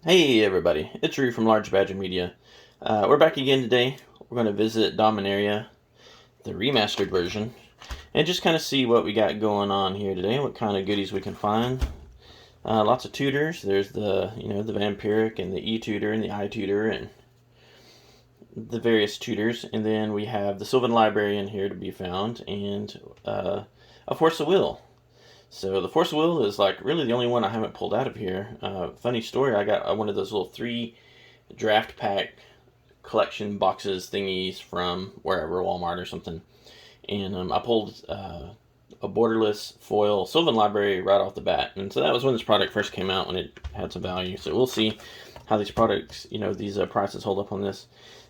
Hey everybody, it's Rue from Large Badger Media. We're back again today. We're going to visit Dominaria, the remastered version, and just kind of see what we got going on here today, what kind of goodies we can find. Lots of tutors. There's the vampiric and the E-tutor and the I-tutor and the various tutors. And then we have the Sylvan Librarian here to be found and a Force of Will. So the Force of Will is like really the only one I haven't pulled out of here. Funny story, I got one of those little 3 draft pack collection boxes thingies from wherever, Walmart or something. And I pulled a borderless foil Sylvan Library right off the bat. And so that was when this product first came out, when it had some value. So we'll see how these products, these prices hold up on this.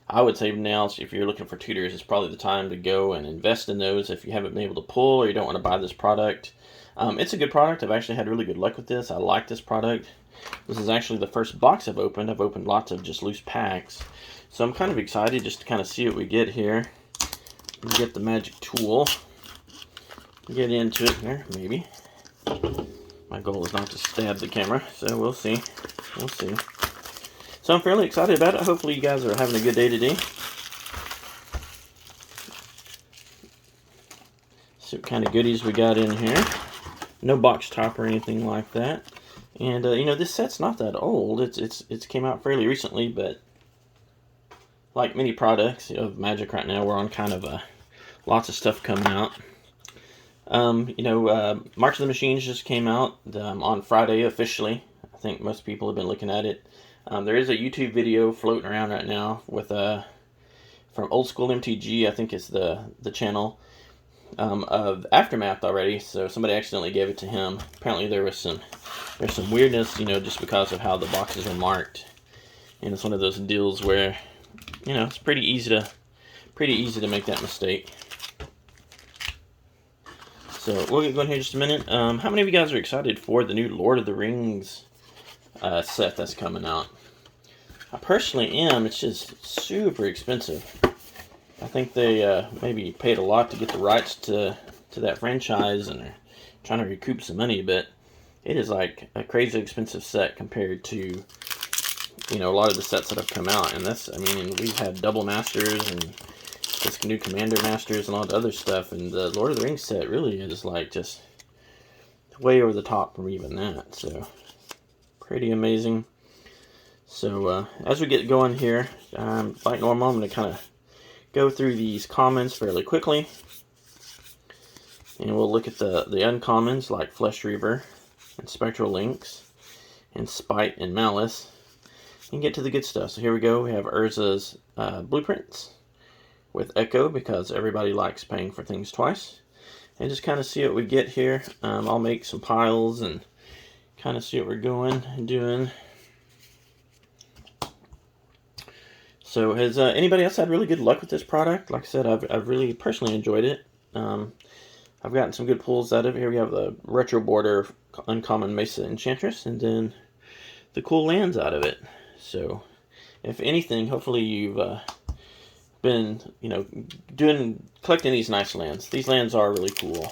I would say now, if you're looking for tutors, it's probably the time to go and invest in those if you haven't been able to pull or you don't want to buy this product. It's a good product. I've actually had really good luck with this. I like this product. This is actually the first box I've opened. I've opened lots of just loose packs. So I'm kind of excited just to kind of see what we get here. Get the magic tool. Get into it here, maybe. My goal is not to stab the camera, so we'll see. We'll see. So I'm fairly excited about it. Hopefully you guys are having a good day today. See what kind of goodies we got in here. No box top or anything like that. And this set's not that old. It's came out fairly recently, but like many products of Magic right now, we're on kind of lots of stuff coming out. March of the Machines just came out on Friday officially. I think most people have been looking at it. There is a YouTube video floating around right now with from Old School MTG, I think is the channel, of Aftermath already. So somebody accidentally gave it to him. Apparently there's some weirdness, just because of how the boxes are marked. And it's one of those deals where, it's pretty easy to make that mistake. So we'll get going here in just a minute. How many of you guys are excited for the new Lord of the Rings set that's coming out? I personally am. It's just super expensive. I think they maybe paid a lot to get the rights to that franchise, and they're trying to recoup some money, but it is like a crazy expensive set compared to, a lot of the sets that have come out. And we've had Double Masters and this new Commander Masters and all the other stuff, and the Lord of the Rings set really is like just way over the top from even that. So pretty amazing. So as we get going here, like normal, I'm going to kind of go through these commons fairly quickly, and we'll look at the uncommons like Flesh Reaver and Spectral Lynx and Spite and Malice, and get to the good stuff. So here we go. We have Urza's Blueprints with Echo, because everybody likes paying for things twice. And just kind of see what we get here. I'll make some piles and kind of see what we're going and doing. So has anybody else had really good luck with this product? Like I said, I've really personally enjoyed it. I've gotten some good pulls out of it. Here we have the Retro Border Uncommon Mesa Enchantress, and then the cool lands out of it. So if anything, hopefully you've been, collecting these nice lands. These lands are really cool.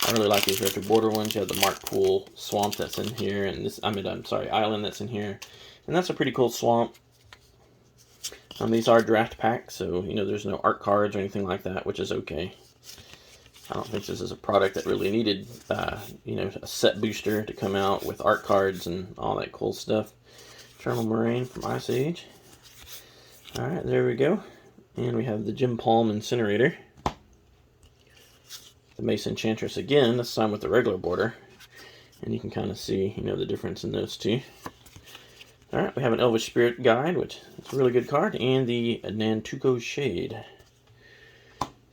I really like these Retro Border ones. You have the Mark Pool Swamp that's in here, and Island that's in here. And that's a pretty cool swamp. These are draft packs, so, there's no art cards or anything like that, which is okay. I don't think this is a product that really needed, a set booster to come out with art cards and all that cool stuff. Eternal Moraine from Ice Age. Alright, there we go. And we have the Jim Palm Incinerator. The Mesa Enchantress again, this time with the regular border. And you can kind of see, the difference in those two. Alright, we have an Elvish Spirit Guide, which is a really good card, and the Nantuko Shade.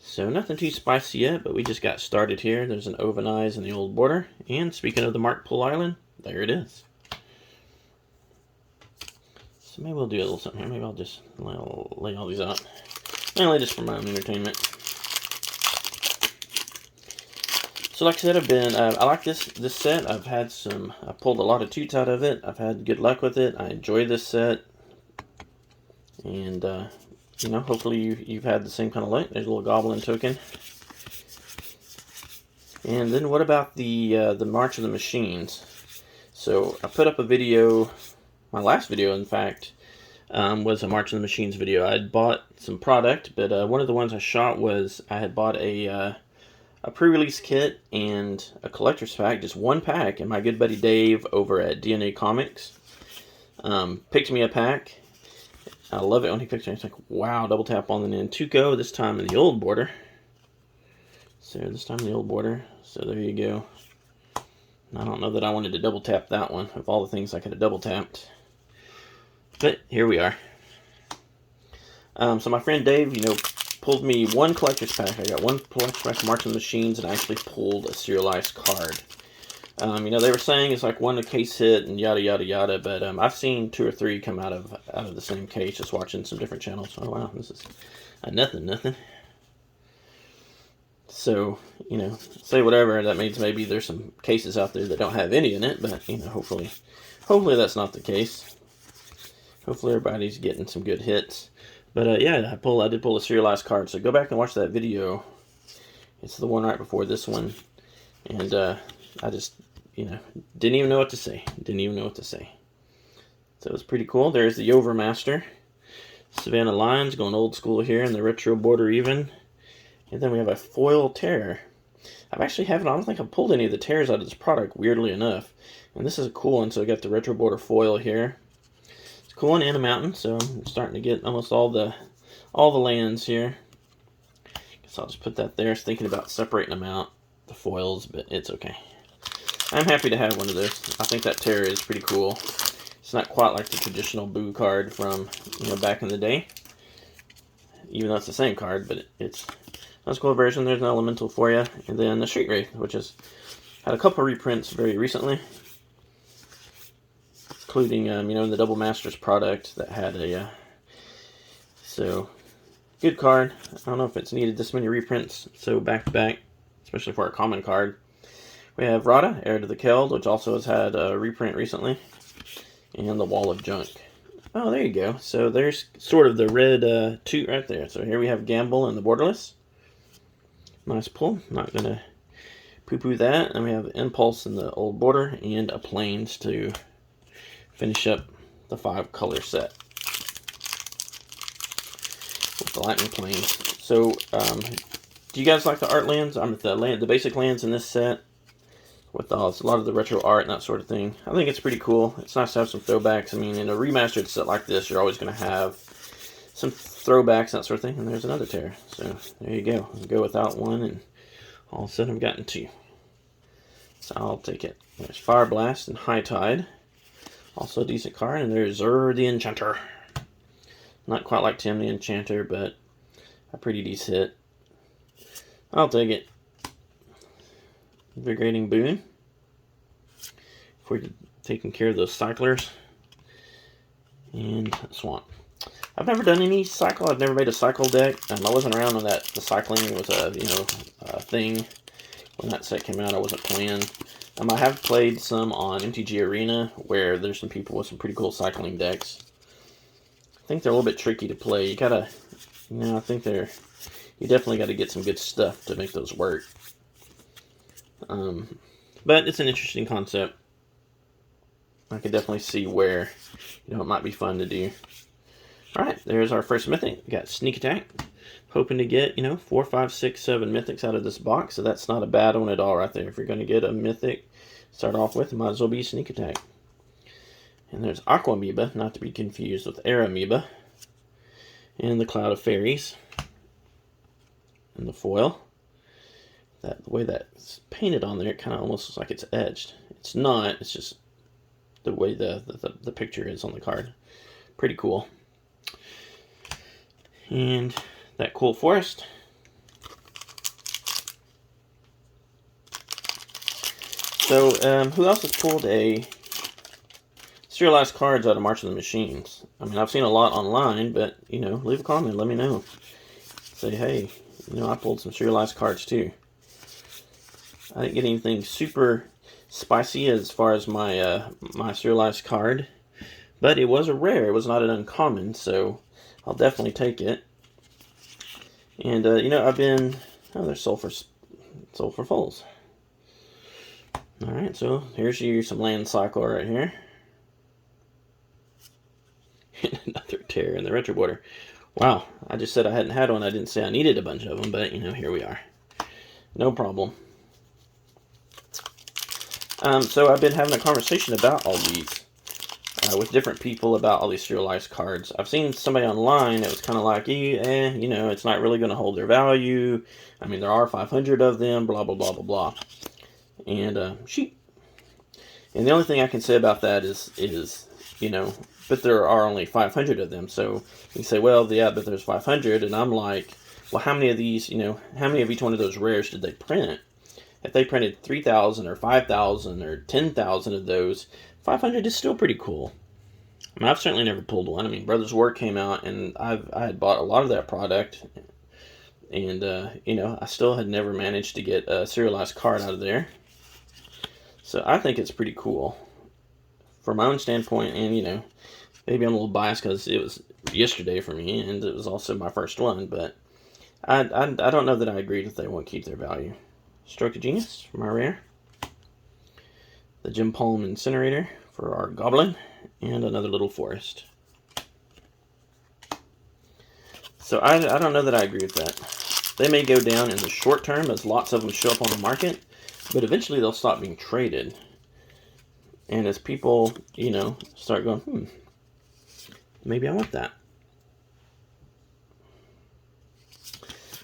So nothing too spicy yet, but we just got started here. There's an Oven Eyes in the old border. And speaking of the Mark Pool Island, there it is. So maybe we'll do a little something here. Maybe I'll just lay all these out. Mainly just for my own entertainment. So like I said, I like this set. I pulled a lot of toots out of it. I've had good luck with it. I enjoy this set. And, hopefully you've had the same kind of luck. There's a little Goblin token. And then what about the March of the Machines? So I put up a video my last video, in fact, was a March of the Machines video. I had bought some product, but one of the ones I shot was I had bought a pre-release kit and a collector's pack, just one pack, and my good buddy Dave over at DNA Comics picked me a pack. I love it when he picks me. It's like, wow, double tap on the Nantuko, this time in the old border. So this time in the old border. So there you go. I don't know that I wanted to double tap that one of all the things I could have double tapped. But here we are. So my friend Dave, pulled me one collector's pack. I got one collector's pack of March of the Machines, and I actually pulled a serialized card. They were saying it's like one a case hit and yada yada yada, but I've seen 2 or 3 come out of the same case just watching some different channels. Oh wow, this is nothing. So say whatever that means. Maybe there's some cases out there that don't have any in it, but hopefully that's not the case. Hopefully everybody's getting some good hits. But yeah, I did pull a serialized card. So go back and watch that video. It's the one right before this one, and I just didn't even know what to say. So it was pretty cool. There's the Remastered Savannah Lines going old school here in the retro border even. And then we have a foil tear. I don't think I've pulled any of the tears out of this product, weirdly enough. And this is a cool one, so I got the retro border foil here. It's cool one and a mountain, so I'm starting to get almost all the lands here. Guess I'll just put that there. I was thinking about separating them out, the foils, but it's okay. I'm happy to have one of those. I think that tear is pretty cool. It's not quite like the traditional Boo card from back in the day, even though it's the same card, but it's a cool version. There's an elemental for you, and then the Street Wraith, which has had a couple reprints very recently, including in the Double Masters product that had a so good card. I don't know if it's needed this many reprints so back to back, especially for a common card. We have Rada, Heir to the Keld, which also has had a reprint recently, and the Wall of Junk. Oh, there you go. So there's sort of the red toot right there. So here we have Gamble and the Borderless. Nice pull. Not going to poo-poo that. And we have Impulse in the old border and a Plains to finish up the 5-color set with the Lightning Plains. So, do you guys like the art lands? The basic lands in this set with a lot of the retro art and that sort of thing. I think it's pretty cool. It's nice to have some throwbacks. I mean, in a remastered set like this, you're always going to have some throwbacks and that sort of thing. And there's another tear. So there you go. I'll go without one, and all of a sudden I've gotten 2. So I'll take it. There's Fire Blast and High Tide. Also a decent card. And there's Zur the Enchanter. Not quite like Tim the Enchanter, but a pretty decent hit. I'll take it. Invigorating Boon. For taking care of those cyclers. And Swamp. I've never done any cycle. I've never made a cycle deck. I wasn't around when the cycling was a thing when that set came out. I wasn't playing. I have played some on MTG Arena where there's some people with some pretty cool cycling decks. I think they're a little bit tricky to play. You gotta, I think you definitely got to get some good stuff to make those work. But it's an interesting concept. I could definitely see where, it might be fun to do. Alright, there's our first mythic. We got Sneak Attack. Hoping to get, 4, 5, 6, 7 mythics out of this box, so that's not a bad one at all right there. If you're going to get a mythic, start off with, it might as well be Sneak Attack. And there's Aqua Amoeba, not to be confused with Air Amoeba. And the Cloud of Fairies. And the foil. The way that's painted on there, it kind of almost looks like it's edged. It's not, it's just the way the picture is on the card. Pretty cool. And that Cool Forest. So, who else has pulled a serialized cards out of March of the Machines? I mean, I've seen a lot online, but, leave a comment, let me know. Say, hey, I pulled some serialized cards too. I didn't get anything super spicy as far as my my serialized card, but it was a rare. It was not an uncommon, so I'll definitely take it. And I've been there's Sulfur Falls. All right, so here's some land cycle right here. Another tear in the retro border. Wow, I just said I hadn't had one. I didn't say I needed a bunch of them, but you know, here we are. No problem. So I've been having a conversation about all these with different people about all these serialized cards. I've seen somebody online that was kind of like, you know, it's not really going to hold their value. I mean, there are 500 of them, blah, blah, blah, blah, blah. And and the only thing I can say about that is you know, but there are only 500 of them. So you say, well, yeah, but there's 500. And I'm like, well, how many of these, you know, how many of each one of those rares did they print? If they printed 3,000 or 5,000 or 10,000 of those, 500 is still pretty cool. I mean, I've certainly never pulled one. I mean, Brothers War came out, and I had bought a lot of that product. And, you know, I still had never managed to get a serialized card out of there. So I think it's pretty cool. From my own standpoint, and, you know, maybe I'm a little biased because it was yesterday for me, and it was also my first one, but I don't know that I agree that they won't keep their value. Stroke of Genius for my rare. The Jim Palm Incinerator for our Goblin, and another Little Forest. So I don't know that I agree with that. They may go down in the short term as lots of them show up on the market, but eventually they'll stop being traded. And as people, you know, start going, maybe I want that.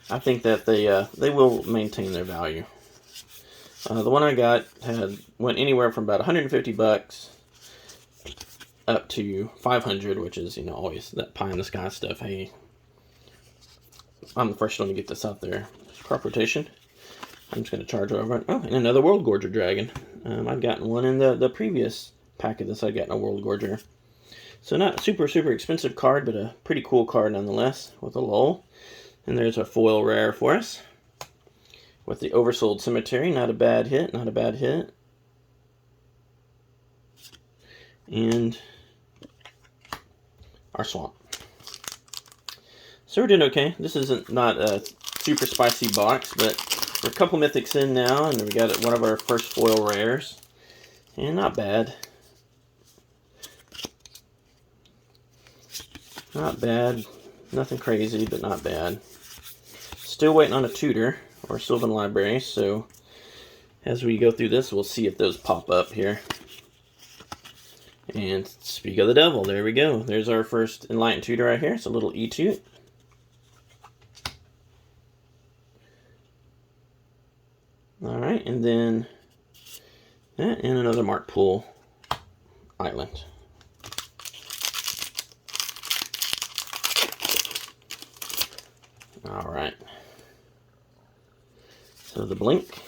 I think that they will maintain their value. The one I got went anywhere from about $150 up to $500, which is, you know, always that pie in the sky stuff. Hey, I'm the first one to get this out there. Crop rotation. I'm just going to charge over it. Oh, and another World Gorger Dragon. I'd gotten one in the previous pack of this. I'd gotten a World Gorger. So not super, super expensive card, but a pretty cool card nonetheless with a lull. And there's a foil rare for us. With the Oversold Cemetery. Not a bad hit, not a bad hit. And our Swamp. So we're doing okay. This isn't not a super spicy box, but we're a couple mythics in now, and we got one of our first foil rares. And not bad. Not bad. Nothing crazy, but not bad. Still waiting on a tutor or Sylvan Library, so as we go through this, we'll see if those pop up here. And speak of the devil, there we go. There's our first Enlightened Tutor right here. It's a little E-Toot. Alright, and then and another Mark Poole Island. Alright. So the Blink.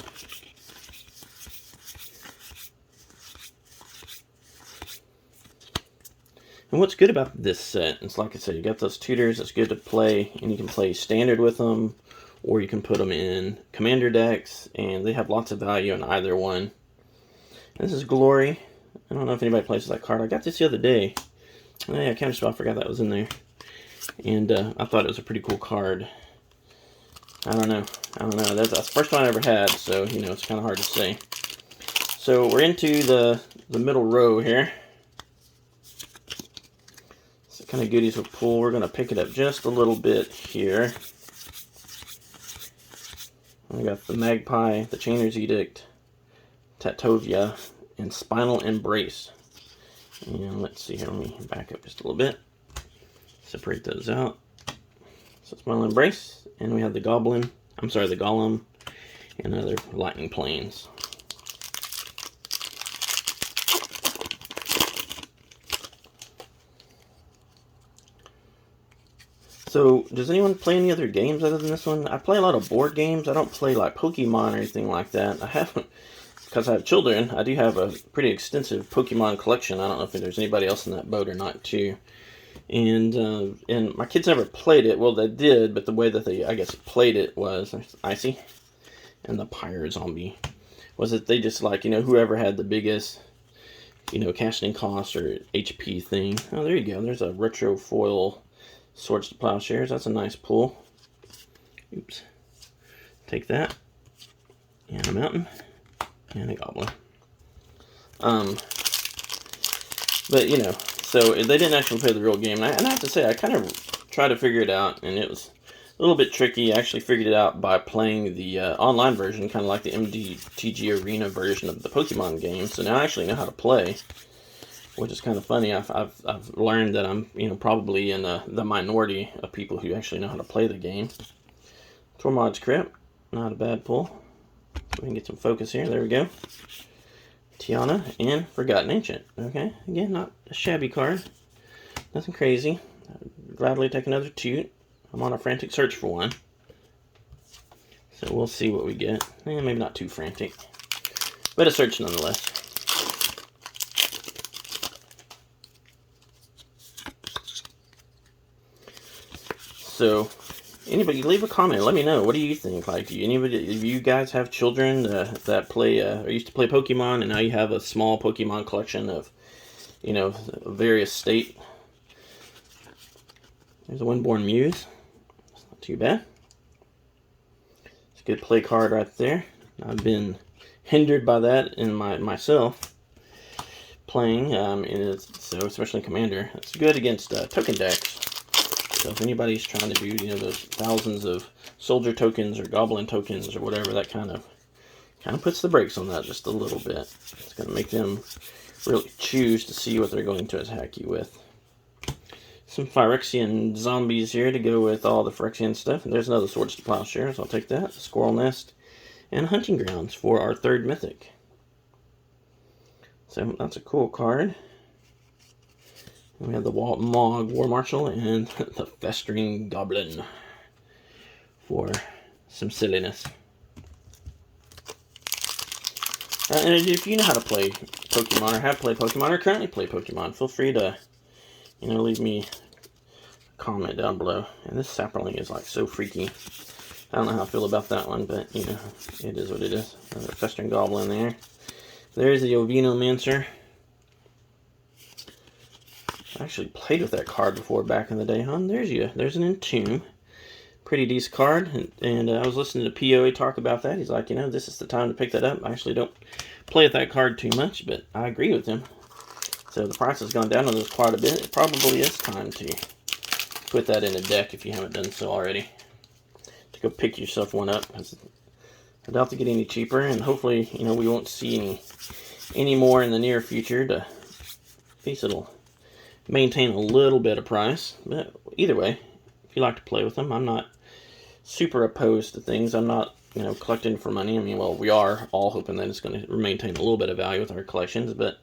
And what's good about this set, it's like I said, you got those tutors, it's good to play, and you can play standard with them, or you can put them in commander decks, and they have lots of value in either one. And this is Glory. I don't know if anybody plays that card. I got this the other day. Oh yeah, Counterspell, I forgot that was in there. And I thought it was a pretty cool card. I don't know. That's the first one I ever had, so, you know, it's kind of hard to say. So we're into the middle row here. So kind of goodies with Pool. We're going to pick it up just a little bit here. We got the Magpie, the Chainer's Edict, Tatovia, and Spinal Embrace. And let's see here, let me back up just a little bit. Separate those out. So Spinal Embrace, and we have the Golem, and other Lightning Planes. So, does anyone play any other games other than this one? I play a lot of board games. I don't play like Pokemon or anything like that. I haven't, because I have children. I do have a pretty extensive Pokemon collection. I don't know if there's anybody else in that boat or not, too. And my kids never played it. Well, they did, but the way that they, I guess, played it was Icy and the Pyre Zombie. Was it they just like, you know, whoever had the biggest, you know, casting cost or HP thing. Oh, there you go. There's a retro foil Swords to Plowshares. That's a nice pull. Oops. Take that. And a Mountain. And a Goblin. But, you know, So they didn't actually play the real game. And I have to say, I kind of tried to figure it out, and it was a little bit tricky. I actually figured it out by playing the online version, kind of like the MTG Arena version of the Pokemon game. So now I actually know how to play, which is kind of funny. I've learned that I'm probably in the minority of people who actually know how to play the game. Tormod's Crypt, not a bad pull. So we can get some focus here. There we go. Tiana and Forgotten Ancient. Okay, again, not a shabby card. Nothing crazy. I'd gladly take another toot. I'm on a frantic search for one. So we'll see what we get. Maybe not too frantic, but a search nonetheless. So, anybody leave a comment. Let me know. What do you think? Like, do you guys have children that play or used to play Pokemon, and now you have a small Pokemon collection of, various state? There's a Windborn Muse. It's not too bad. It's a good play card right there. I've been hindered by that in myself playing, so especially Commander. It's good against token decks. So if anybody's trying to do, those thousands of soldier tokens or goblin tokens or whatever, that kind of puts the brakes on that just a little bit. It's going to make them really choose to see what they're going to attack you with. Some Phyrexian zombies here to go with all the Phyrexian stuff. And there's another Swords to Plowshares. I'll take that. Squirrel Nest and Hunting Grounds for our third mythic. So that's a cool card. And we have the Mog War Marshal and the Festering Goblin for some silliness. And if you know how to play Pokemon, or have played Pokemon, or currently play Pokemon, feel free to, leave me a comment down below. And this Saproling is like so freaky. I don't know how I feel about that one, but it is what it is. Another Festering Goblin there. There's the Ovinomancer. I actually played with that card before back in the day, huh? There's an Entomb. Pretty decent card, and I was listening to POA talk about that. He's like, this is the time to pick that up. I actually don't play with that card too much, but I agree with him. So the price has gone down on this quite a bit. It probably is time to put that in a deck if you haven't done so already. To go pick yourself one up. I doubt to get any cheaper, and hopefully, we won't see any more in the near future. To at least it'll maintain a little bit of price. But either way, if you like to play with them, I'm not super opposed to things. I'm not, collecting for money. I mean, well, we are all hoping that it's going to maintain a little bit of value with our collections, but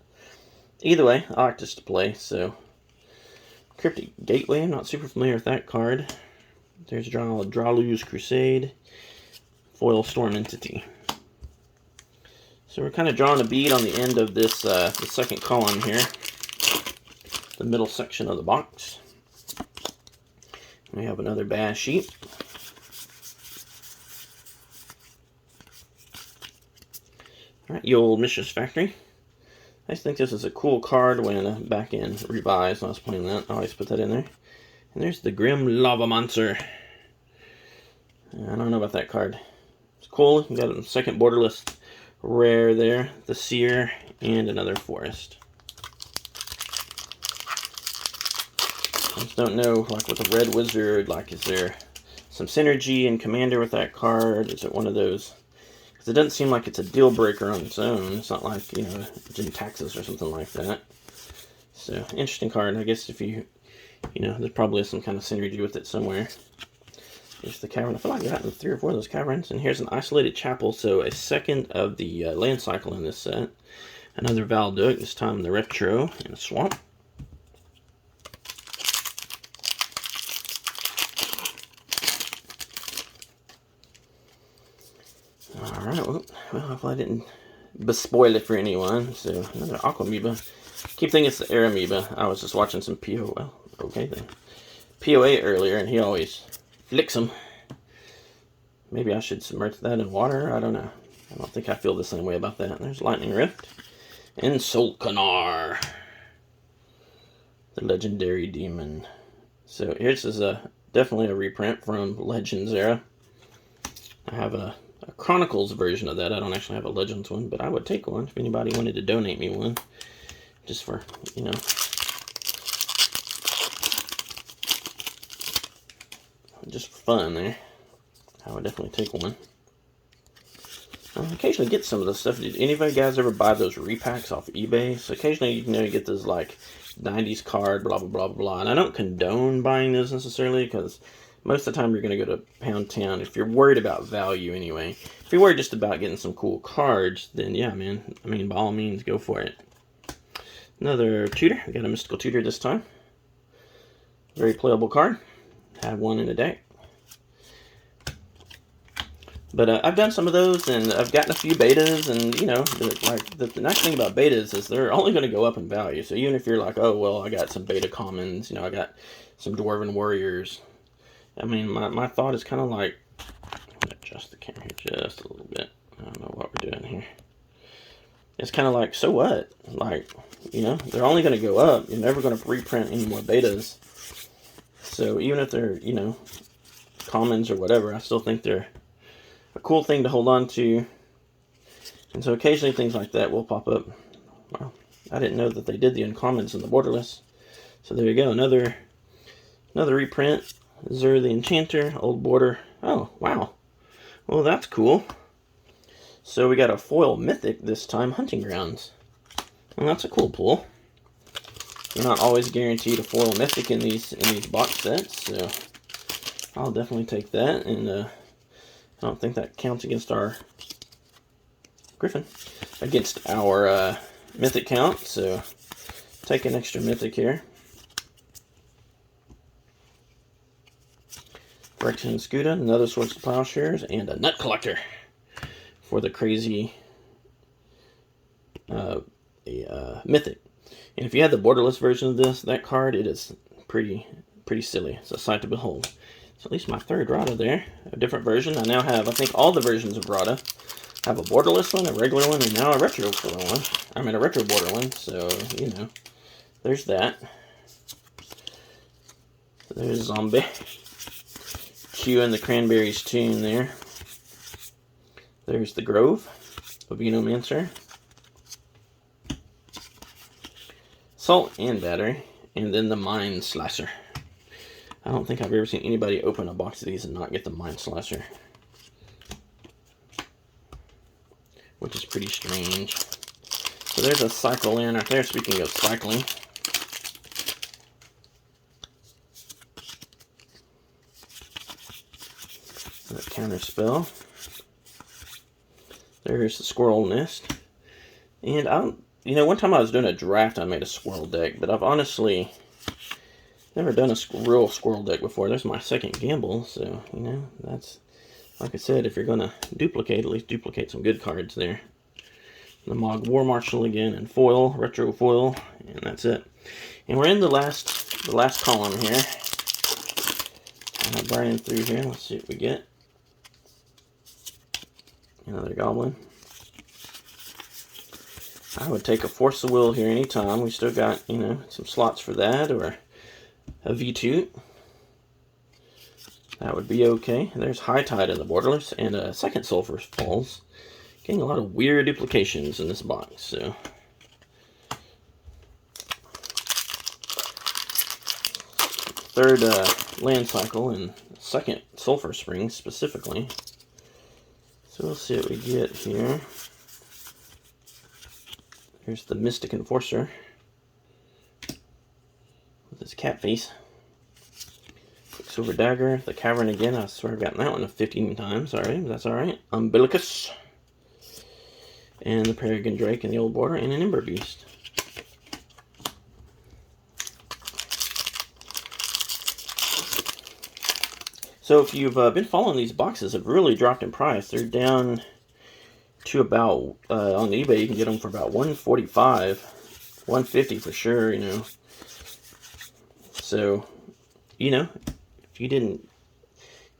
either way, I like this to play. So, Cryptic Gateway, I'm not super familiar with that card. There's Dralu's Crusade, foil Storm Entity. So we're kind of drawing a bead on the end of this the second column here, the middle section of the box. We have another Bash sheet. Alright, the old Mishra's Factory. I just think this is a cool card when back in Revised, when I was playing that. I always put that in there. And there's the Grim Lava Monster. I don't know about that card. It's cool. You got a second borderless rare there. The Seer and another Forest. I just don't know, like with the Red Wizard, like is there some synergy in Commander with that card? Is it one of those? Because it doesn't seem like it's a deal breaker on its own. It's not like, Jyntaxis or something like that. So, interesting card. I guess if you, there's probably some kind of synergy with it somewhere. Here's the cavern. I feel like I've gotten 3 or 4 of those caverns. And here's an Isolated Chapel, so a second of the land cycle in this set. Another Valduc, this time in the retro, in a swamp. Alright, well, hopefully I didn't bespoil it for anyone. So, another Aqua Amoeba. Keep thinking it's the Air Amoeba. I was just watching some POA earlier, and he always flicks them. Maybe I should submerge that in water. I don't know. I don't think I feel the same way about that. There's Lightning Rift. And Solkanar. The legendary demon. So here's definitely a reprint from Legends era. I have a Chronicles version of that. I don't actually have a Legends one, but I would take one if anybody wanted to donate me one. Just for, just for fun there. I would definitely take one. I occasionally get some of this stuff. Did any of you guys ever buy those repacks off eBay? So occasionally, you get this like 90s card, blah, blah, blah, blah. And I don't condone buying those necessarily, because most of the time you're going to go to Pound Town. If you're worried about value anyway. If you're worried just about getting some cool cards, then yeah, man. I mean, by all means, go for it. Another tutor. We got a mystical tutor this time. Very playable card. Have one in a deck. But I've done some of those, and I've gotten a few betas, and, you know, the nice thing about betas is they're only going to go up in value. So even if you're like, oh, well, I got some beta commons, you know, I got some Dwarven Warriors. I mean, my thought is kind of like, I'm going to adjust the camera here just a little bit. I don't know what we're doing here. It's kind of like, so what? Like, you know, they're only going to go up. You're never going to reprint any more betas. So even if they're, you know, commons or whatever, I still think they're a cool thing to hold on to. And so occasionally things like that will pop up. Wow, I didn't know that they did the uncommons in the borderless. So there you go, another reprint. Zur the Enchanter, old border. Oh, wow. Well, that's cool. So we got a foil mythic this time, Hunting Grounds. Well, that's a cool pull. You're not always guaranteed a foil mythic in these box sets, so I'll definitely take that. And I don't think that counts against our Griffin, against our mythic count, so take an extra mythic here. Phyrexian Scuda, another Swords to Plowshares, and a Nut Collector for the crazy mythic. And if you had the borderless version of this, that card, it is pretty silly. It's a sight to behold. So at least my third Rada there, a different version. I now have, I think, all the versions of Rada. I have a borderless one, a regular one, and now a retro border one. I mean, a retro border one, so, you know, there's that. There's Zombie. Q and the Cranberries tune there. There's the Grove of Venomancer. Salt and Battery. And then the Mind Slasher. I don't think I've ever seen anybody open a box of these and not get the Mind Slasher, which is pretty strange. So there's a cycle in right there, speaking of cycling. That counter spell. There's the Squirrel Nest. And you know, one time I was doing a draft, I made a squirrel deck, but I've honestly never done a real squirrel deck before. There's my second gamble, so, you know, that's, like I said, if you're going to duplicate, at least duplicate some good cards there. The Mog War Marshal again, and foil, retro foil, and that's it. And we're in the last column here. I'm burning through here. Let's see what we get. Another Goblin. I would take a Force of Will here anytime. We still got, you know, some slots for that, or a V2. That would be okay. There's High Tide in the borderless, and a second Sulphur Falls. Getting a lot of weird duplications in this box, so. Third land cycle, and second Sulphur Spring specifically. So we'll see what we get here. Here's the Mystic Enforcer with his cat face. Silver Dagger, the Cavern again. I swear I've gotten that one 15 times already, but that's alright. Umbilicus. And the Peregrine Drake in the old border, and an Ember Beast. So if you've been following these boxes, have really dropped in price. They're down to about, on eBay you can get them for about $145, $150 for sure, you know. So, you know, if you didn't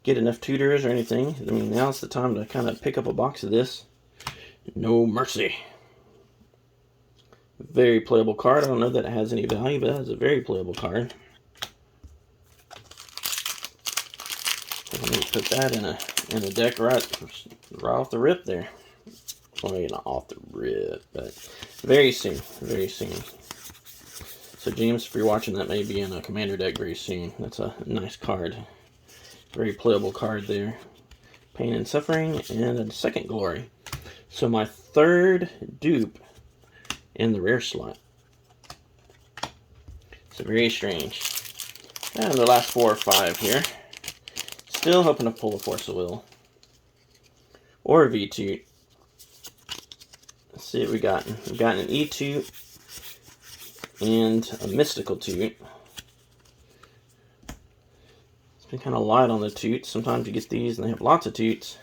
get enough tutors or anything, I mean, now's the time to kind of pick up a box of this. No Mercy. Very playable card. I don't know that it has any value, but it's a very playable card. Let me put that in a deck right off the rip there. Well, maybe not off the rip, but very soon. Very soon. So James, if you're watching, that may be in a commander deck very soon. That's a nice card. Very playable card there. Pain and Suffering, and a second Glory. So my third dupe in the rare slot. So very strange. And the last 4 or 5 here. Still hoping to pull a Force of Will. Or a V-Toot. Let's see what we got. We've got an E-Toot and a Mystical Toot. It's been kind of light on the toots. Sometimes you get these and they have lots of toots.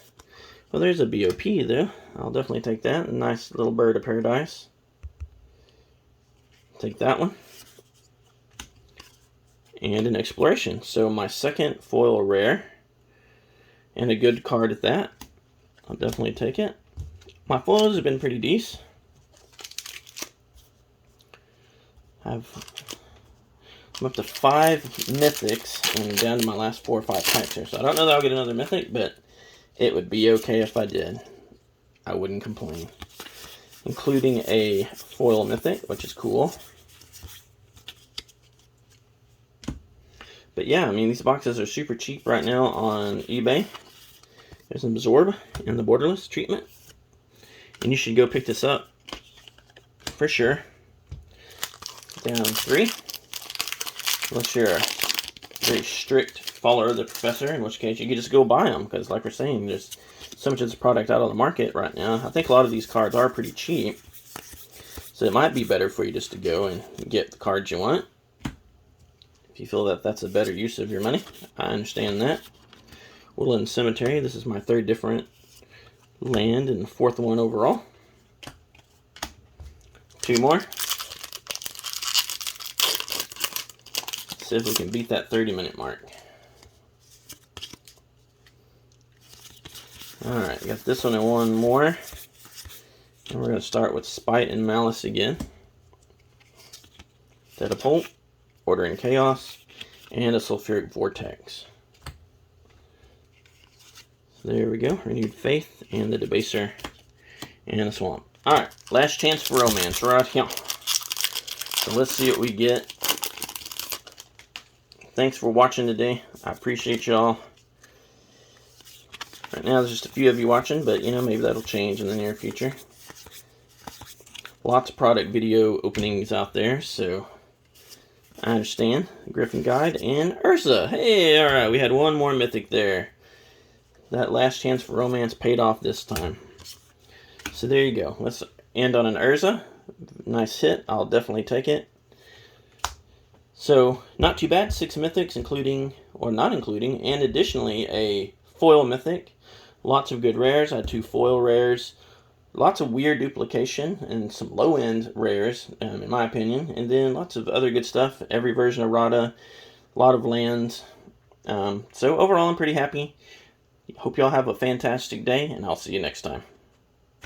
Well, there's a BOP though. I'll definitely take that. A nice little Bird of Paradise. Take that one. And an Exploration. So my second foil rare. And a good card at that. I'll definitely take it. My foils have been pretty decent. I'm up to 5 mythics and down to my last 4 or 5 packs here. So I don't know that I'll get another mythic, but it would be okay if I did. I wouldn't complain. Including a foil mythic, which is cool. But yeah, I mean, these boxes are super cheap right now on eBay. There's an Absorb in the Borderless treatment. And you should go pick this up for sure. Down 3. Unless you're a very strict follower of the professor, in which case you could just go buy them. Because like we're saying, there's so much of this product out on the market right now. I think a lot of these cards are pretty cheap. So it might be better for you just to go and get the cards you want. If you feel that that's a better use of your money, I understand that. Woodland Cemetery, this is my 3rd different land and 4th one overall. 2 more. Let's see if we can beat that 30-minute mark. Alright, got this one and 1 more. And we're going to start with Spite and Malice again. Dedapult, Order in Chaos, and a Sulfuric Vortex. There we go. Renewed Faith and the Debaser and a Swamp. Alright, last chance for romance right here. So let's see what we get. Thanks for watching today. I appreciate y'all. Right now there's just a few of you watching, but you know, maybe that'll change in the near future. Lots of product video openings out there, so I understand. Griffin Guide and Ursa. Hey, alright, we had 1 more mythic there. That last chance for romance paid off this time. So there you go. Let's end on an Ursa. Nice hit. I'll definitely take it. So, not too bad. 6 mythics, including, or not including, and additionally a foil mythic. Lots of good rares. I had 2 foil rares. Lots of weird duplication and some low-end rares, in my opinion. And then lots of other good stuff. Every version of Rada. A lot of lands. So overall, I'm pretty happy. Hope y'all have a fantastic day, and I'll see you next time.